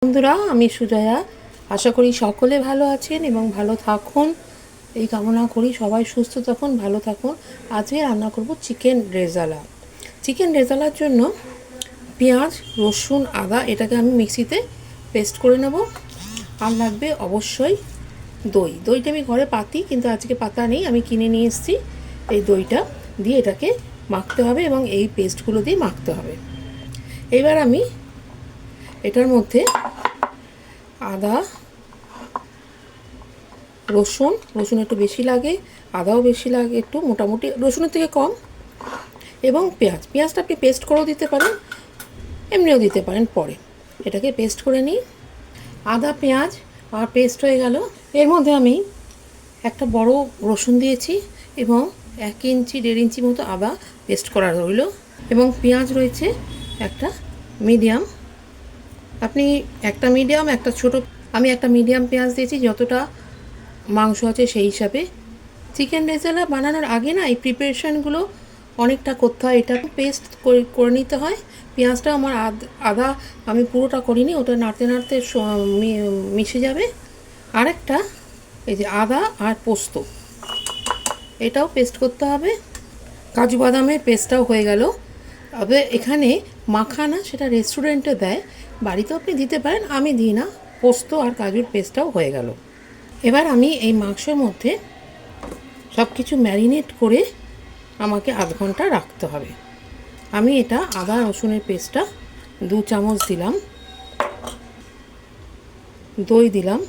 বন্ধুরা, আমি সুজয়া। আশা করি সকলে ভালো আছেন এবং ভালো থাকুন, এই কামনা করি। সবাই সুস্থ থাকুন, ভালো থাকুন। আজকে রান্না করব চিকেন রেজালা। চিকেন রেজালার জন্য পেঁয়াজ, রসুন, আদা এটাকে আমি মিক্সিতে পেস্ট করে নেব। আর লাগবে অবশ্যই দইটা আমি ঘরে পাতি, কিন্তু আজকে পাতা নেই, আমি কিনে নিয়ে এসেছি। এই দইটা দিয়ে এটাকে মাখতে হবে এবং এই পেস্টগুলো দিয়ে মাখতে হবে। এবার আমি এটার মধ্যে আদা, রসুন একটু বেশি লাগে, আদাও বেশি লাগে, একটু মোটামুটি রসুনের থেকে কম, এবং পেঁয়াজটা আপনি পেস্ট করেও দিতে পারেন, এমনিও দিতে পারেন। পরে এটাকে পেস্ট করে নিই। আদা পেঁয়াজ আর পেস্ট হয়ে গেল। এর মধ্যে আমি একটা বড় রসুন দিয়েছি এবং 1-1.5 ইঞ্চি মতো আদা পেস্ট করা রইল, এবং পেঁয়াজ রয়েছে একটা মিডিয়াম। আপনি একটা মিডিয়াম, একটা ছোট, আমি একটা মিডিয়াম পেঁয়াজ দিয়েছি, যতটা মাংস আছে সেই হিসাবে। চিকেন রেজালা বানানোর আগে না এই প্রিপারেশানগুলো অনেকটা করতে হয়। এটা পেস্ট করে নিতে হয়। পেঁয়াজটা আমার আদা আমি পুরোটা করিনি, ওটা নাড়তে নাড়তে মিশে যাবে। আরেকটা এই যে আদা আর পোস্ত, এটাও পেস্ট করতে হবে। কাজু বাদামের পেস্টটাও হয়ে গেল। তবে এখানে মাখানা সেটা রেস্টুরেন্টে দেয়, বাড়িতেও আপনি দিতে পারেন, আমি দিই না। পোস্ত আর কাজুর পেস্টটাও হয়ে গেল। এবার আমি এই মাংসের মধ্যে সব কিছু ম্যারিনেট করে আমাকে আধ ঘন্টা রাখতে হবে। আমি এটা আদা রসুনের পেস্টটা 2 চামচ দিলাম, দই দিলাম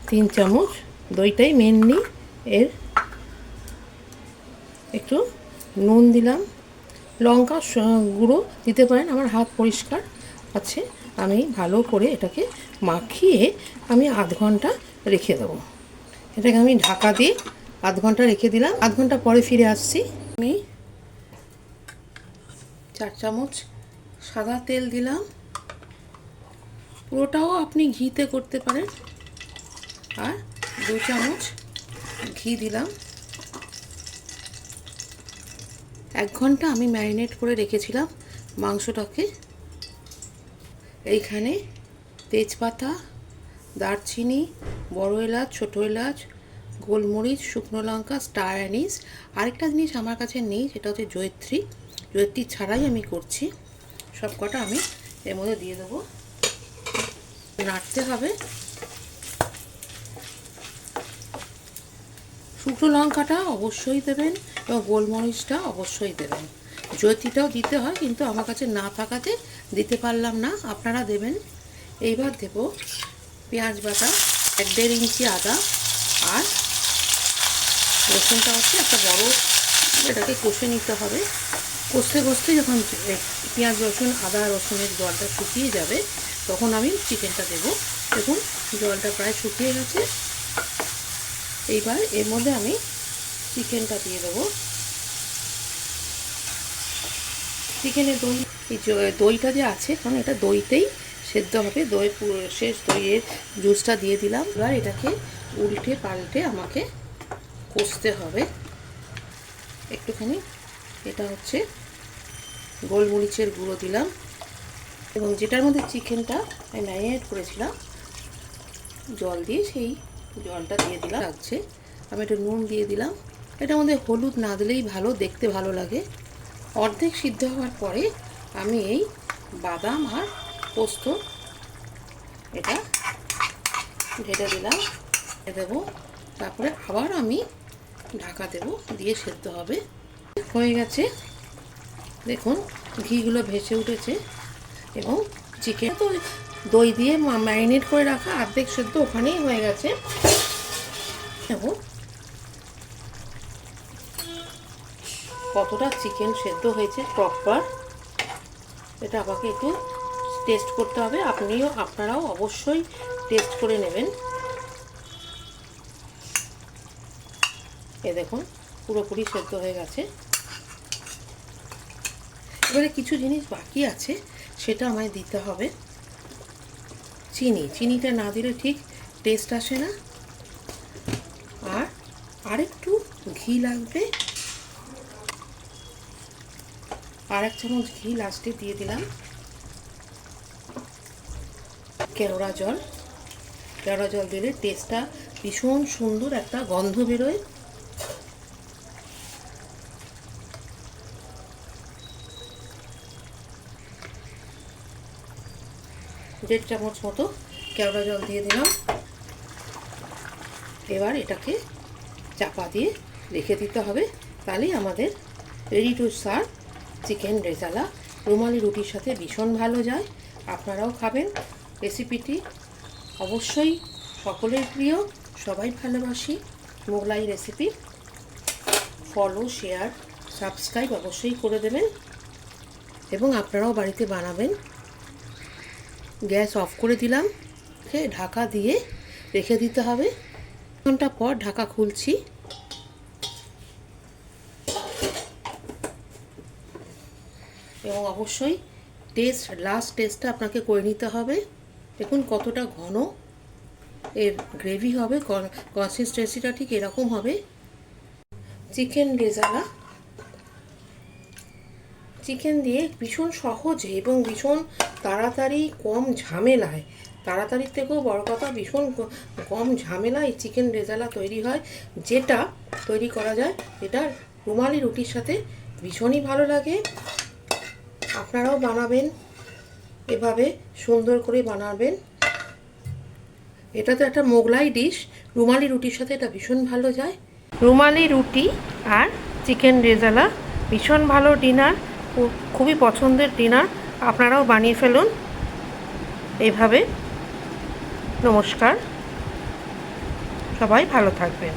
3 চামচ, দইটাই মেনলি এর। একটু নুন দিলাম, লঙ্কা গুঁড়ো দিতে পারেন, আমার হাত পরিষ্কার আছে। আমি ভালো করে এটাকে মাখিয়ে আমি আধ ঘন্টা রেখে দেবো। এটাকে আমি ঢাকা দিয়ে আধ ঘন্টা রেখে দিলাম। আধ ঘন্টা পরে ফিরে আসছি। আমি 4 চামচ সাদা তেল দিলাম, পুরোটাও আপনি ঘিতে করতে পারেন। আর 2 চামচ ঘি দিলাম। 1 ঘন্টা আমি ম্যারিনেট করে রেখেছিলাম মাংসটাকে। এইখানে তেজপাতা, দারচিনি, বড় এলাচ, ছোটো এলাচ, গোলমরিচ, শুকনো লঙ্কা, স্টার অ্যানিস। আরেকটা জিনিস আমার কাছে নেই, সেটা হচ্ছে জয়িত্রী ছাড়াই আমি করছি। সব কটা আমি এর মধ্যে দিয়ে দেবো, নাড়তে হবে। শুকনো লঙ্কাটা অবশ্যই দেবেন এবং গোলমরিচটা অবশ্যই দেবেন। জয়িত্রীটাও দিতে হয়, কিন্তু আমার কাছে না থাকাতে দিতে পারলাম না, আপনারা দেবেন। এইবার দেব পেঁয়াজ বাটা, 1-1.5 ইঞ্চি আদা আর রসুনটা হচ্ছে একটা বড়। এটাকে কষে নিতে হবে। কষতে কষতে যখন পেঁয়াজ রসুন আদা রসুনের জলটা শুকিয়ে যাবে, তখন আমি চিকেনটা দেবো। দেখুন জলটা প্রায় শুকিয়ে গেছে। এইবার এর মধ্যে আমি চিকেনটা দিয়ে দেবো। চিকেনের দইটা যে আছে, কারণ এটা দইতেই সেদ্ধ হবে, দই শেষ দইয়ের জুসটা দিয়ে দিলাম। এবার এটাকে উল্টে পাল্টে আমাকে কষতে হবে একটুখানি। এটা হচ্ছে গোলমরিচের গুঁড়ো দিলাম, এবং যেটার মধ্যে চিকেনটা আমি ম্যারিনেট করেছিলাম জল দিয়ে, সেই জলটা দিয়ে দিলাম। লাগছে আমি একটু নুন দিয়ে দিলাম। এটার মধ্যে হলুদ না দিলেই ভালো, দেখতে ভালো লাগে। অর্ধেক সিদ্ধ হওয়ার পরে আমি এই বাদাম আর পোস্ত এটা ঢেলে দিলাম, দেবো। তারপরে আবার আমি ঢাকা দেবো, দিয়ে সেদ্ধ হবে। হয়ে গেছে, দেখুন ঘিগুলো ভেসে উঠেছে, এবং চিকেন তো দই দিয়ে ম্যারিনেট করে রাখা, অর্ধেক সেদ্ধ ওখানেই হয়ে গেছে। দেখো কতটা চিকেন সেদ্ধ হয়েছে প্রপার। এটা আমাকে একটু টেস্ট করতে হবে, আপনারাও অবশ্যই টেস্ট করে নেবেন। এ দেখুন পুরোপুরি সেদ্ধ হয়ে গেছে। এবারে কিছু জিনিস বাকি আছে, সেটা আমায় দিতে হবে। চিনিটা না দিলে ঠিক টেস্ট আসে না। আর আরেকটু ঘি লাগবে, আর 1 চামচ ঘি লাস্টে দিয়ে দিলাম। কেওড়া জল দিলে টেস্টটা ভীষণ সুন্দর একটা গন্ধ বেরোয়। দেড় চামচ মতো কেওড়া জল দিয়ে দিলাম। এবার এটাকে চাপা দিয়ে রেখে দিতে হবে, তাহলেই আমাদের ready to serve chicken rezala rumali রুটির সাথে ভীষণ ভালো যায়। আপনারাও খাবেন। রেসিপিটি অবশ্যই সকলের প্রিয়, সবাই ভালোবাসি Mughlai recipe. Follow, share, subscribe অবশ্যই করে দেবেন এবং আপনারাও বাড়িতে বানাবেন। গ্যাস অফ করে দিলাম, ঢাকা দিয়ে রেখে দিতে হবে। 1 ঘন্টা পর ঢাকা খুলছি। এবং অবশ্যই লাস্ট টেস্টটা আপনাকে করে নিতে হবে। দেখুন কতটা ঘন এর গ্রেভি হবে, কনসিস্টেন্সিটা ঠিক এরকম হবে। চিকেন রেজালা চিকেন দিয়ে ভীষণ সহজে এবং ভীষণ তাড়াতাড়ি, কম ঝামেলায়, তাড়াতাড়ির থেকেও বড় কথা ভীষণ কম ঝামেলায় এই চিকেন রেজালা তৈরি হয়, যেটা তৈরি করা যায় এটা রুমালি রুটির সাথে ভীষণই ভালো লাগে। আপনারাও বানাবেন, এভাবে সুন্দর করে বানাবেন। এটা তো একটা মোগলাই ডিশ, রুমালি রুটির সাথে এটা ভীষণ ভালো যায়। রুমালি রুটি আর চিকেন রেজালা ভীষণ ভালো ডিনার, খুবই পছন্দের ডিনার। আপনারাও বানিয়ে ফেলুন এইভাবে। নমস্কার, সবাই ভালো থাকবেন।